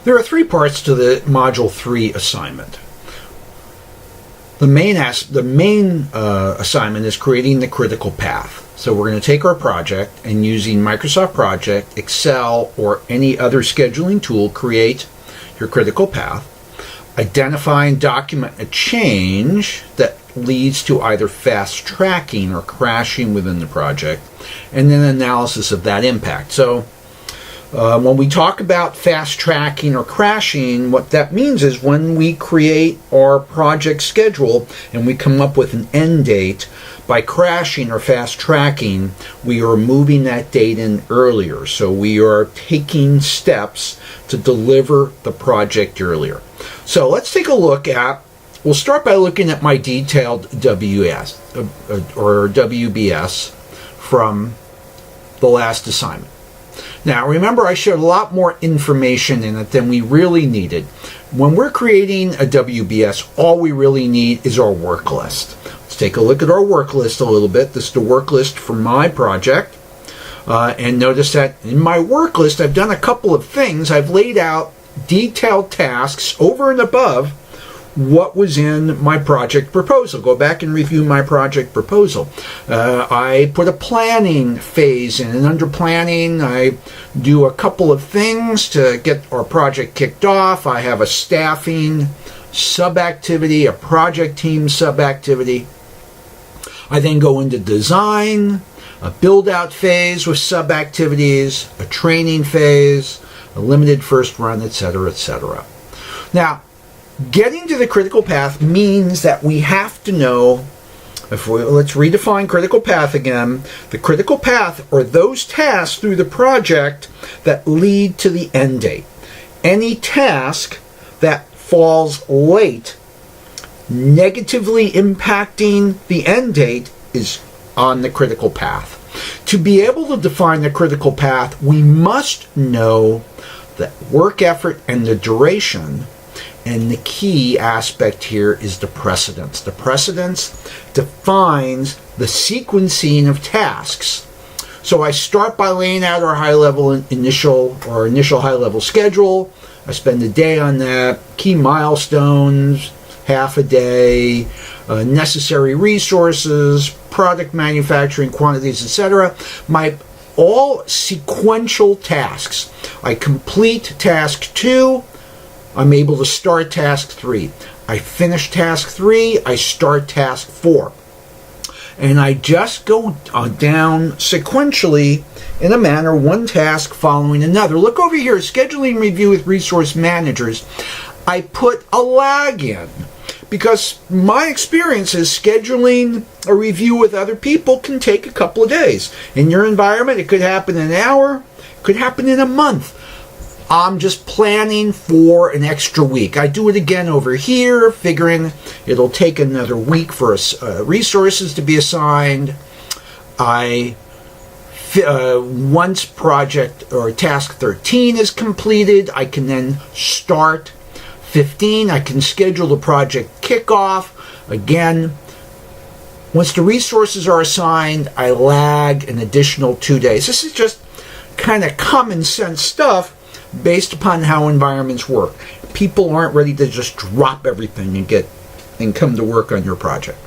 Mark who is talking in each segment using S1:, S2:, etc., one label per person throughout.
S1: There are three parts to the Module 3 assignment. The main assignment is creating the critical path. So we're going to take our project and using Microsoft Project, Excel, or any other scheduling tool, create your critical path. Identify and document a change that leads to either fast tracking or crashing within the project, and then analysis of that impact. So when we talk about fast tracking or crashing, what that means is when we create our project schedule and we come up with an end date, by crashing or fast tracking, we are moving that date in earlier. So we are taking steps to deliver the project earlier. So let's take a look at, we'll start by looking at my detailed WS or WBS from the last assignment. Now remember, I showed a lot more information in it than we really needed. When we're creating a WBS, all we really need is our work list. Let's take a look at our work list a little bit. This is the work list for my project. And notice that in my work list, I've done a couple of things. I've laid out detailed tasks over and above what was in my project proposal. Go back and review my project proposal. I put a planning phase in, and under planning I do a couple of things to get our project kicked off. I have a staffing sub-activity, a project team sub-activity. I then go into design, a build-out phase with sub-activities, a training phase, a limited first run, etc., etc. Now, getting to the critical path means that we have to know, let's redefine critical path again. The critical path are those tasks through the project that lead to the end date. Any task that falls late, negatively impacting the end date, is on the critical path. To be able to define the critical path, we must know the work effort and the duration. And the key aspect here is the precedence. The precedence defines the sequencing of tasks. So I start by laying out our initial high-level schedule. I spend a day on that. Key milestones, half a day, necessary resources, product manufacturing quantities, etc. All sequential tasks. I complete task 2. I'm able to start task 3. I finish task 3, I start task 4. And I just go down sequentially in a manner, one task following another. Look over here, scheduling review with resource managers. I put a lag in because my experience is scheduling a review with other people can take a couple of days. In your environment, it could happen in an hour, it could happen in a month. I'm just planning for an extra week. I do it again over here, figuring it'll take another week for resources to be assigned. Once project or task 13 is completed, I can then start 15. I can schedule the project kickoff. Again, once the resources are assigned, I lag an additional 2 days. This is just kind of common sense stuff based upon how environments work. People aren't ready to just drop everything and come to work on your project.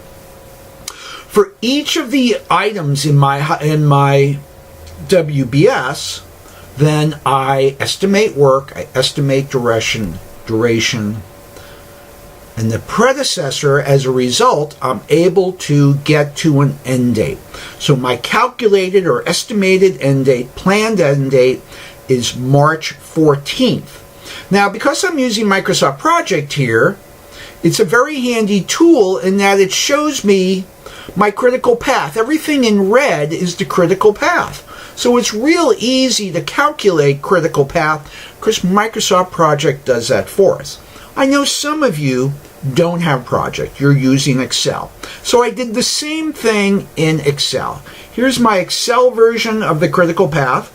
S1: For each of the items in my WBS, then I estimate work, I estimate duration, and the predecessor, as a result, I'm able to get to an end date. So my calculated or estimated end date, planned end date, is March 14th. Now, because I'm using Microsoft Project here, it's a very handy tool in that it shows me my critical path. Everything in red is the critical path. So it's real easy to calculate critical path because Microsoft Project does that for us. I know some of you don't have Project. You're using Excel. So I did the same thing in Excel. Here's my Excel version of the critical path.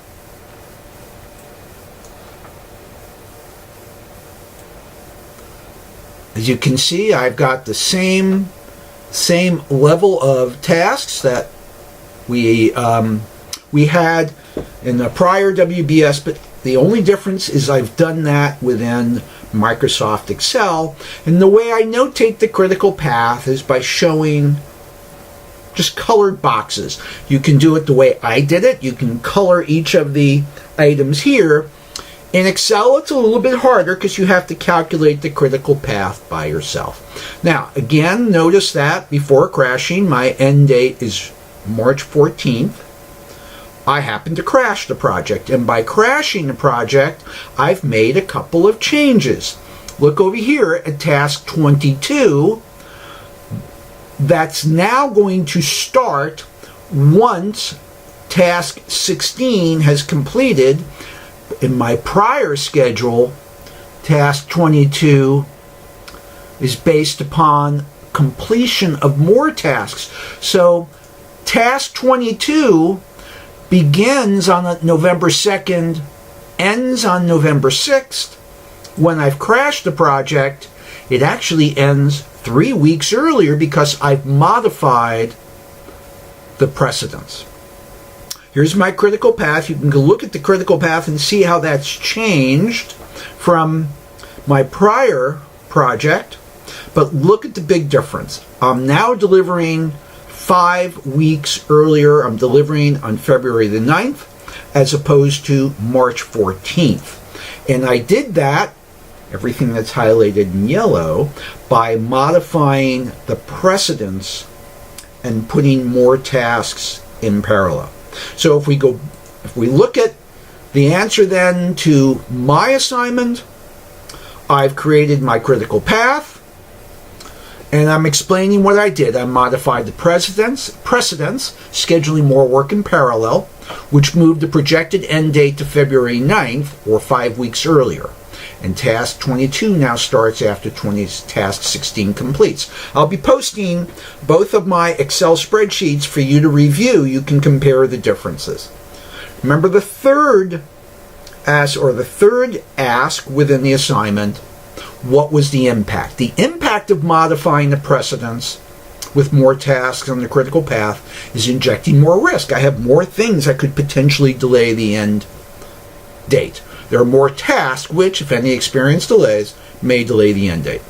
S1: As you can see, I've got the same level of tasks that we had in the prior WBS, but The only difference is I've done that within Microsoft Excel, and the way I notate the critical path is by showing just colored boxes. You can do it the way I did it. You can color each of the items here. In Excel, it's a little bit harder because you have to calculate the critical path by yourself. Now, again, notice that before crashing, my end date is March 14th. I happen to crash the project, and by crashing the project, I've made a couple of changes. Look over here at task 22. That's now going to start once task 16 has completed. In my prior schedule, task 22 is based upon completion of more tasks. So task 22 begins on November 2nd, ends on November 6th. When I've crashed the project, it actually ends 3 weeks earlier because I've modified the precedence. Here's my critical path. You can go look at the critical path and see how that's changed from my prior project. But look at the big difference. I'm now delivering 5 weeks earlier. I'm delivering on February the 9th as opposed to March 14th. And I did that, everything that's highlighted in yellow, by modifying the precedence and putting more tasks in parallel. So if we look at the answer then to my assignment, I've created my critical path, and I'm explaining what I did. I modified the precedence, scheduling more work in parallel, which moved the projected end date to February 9th, or 5 weeks earlier. And task 22 now starts after task 16 completes. I'll be posting both of my Excel spreadsheets for you to review. You can compare the differences. Remember the third ask within the assignment. What was the impact? The impact of modifying the precedence with more tasks on the critical path is injecting more risk. I have more things that could potentially delay the end date. There are more tasks which, if any experience delays, may delay the end date.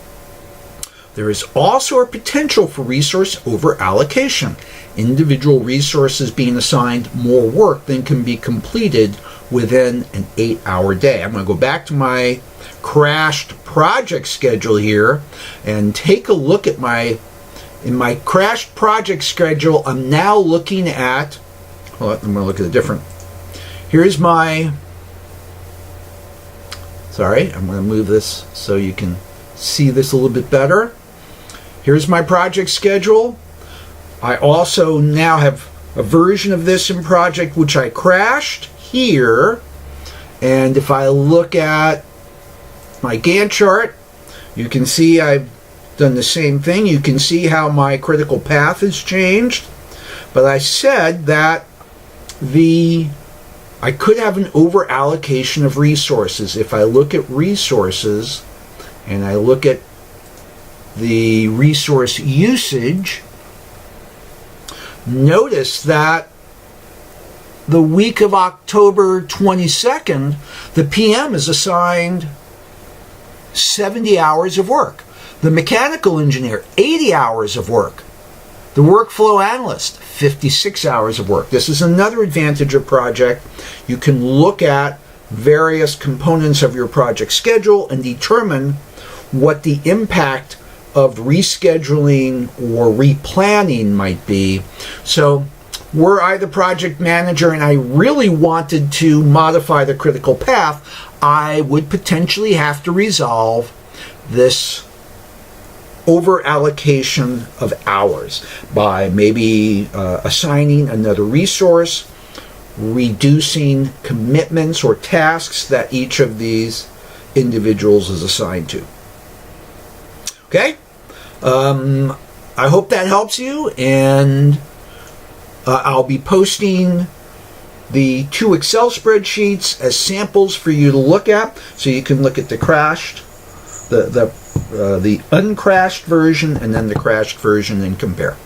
S1: There is also a potential for resource over-allocation. Individual resources being assigned more work than can be completed within an 8-hour day. I'm going to go back to my crashed project schedule here and take a look at in my crashed project schedule. I'm now looking at, I'm going to look at a different, here's my, sorry, I'm going to move this so you can see this a little bit better. Here's my project schedule. I also now have a version of this in project which I crashed here, and if I look at my Gantt chart, you can see I've done the same thing. You can see how my critical path has changed, but I said that I could have an over allocation of resources. If I look at resources and I look at the resource usage, notice that the week of October 22nd, the PM is assigned 70 hours of work. The mechanical engineer, 80 hours of work. The workflow analyst, 56 hours of work. This is another advantage of project. You can look at various components of your project schedule and determine what the impact of rescheduling or replanning might be. So were I the project manager and I really wanted to modify the critical path, I would potentially have to resolve this over allocation of hours by maybe assigning another resource, reducing commitments or tasks that each of these individuals is assigned to. Okay? I hope that helps you, and I'll be posting the 2 Excel spreadsheets as samples for you to look at, so you can look at the crashed, the uncrashed version, and then the crashed version and compare.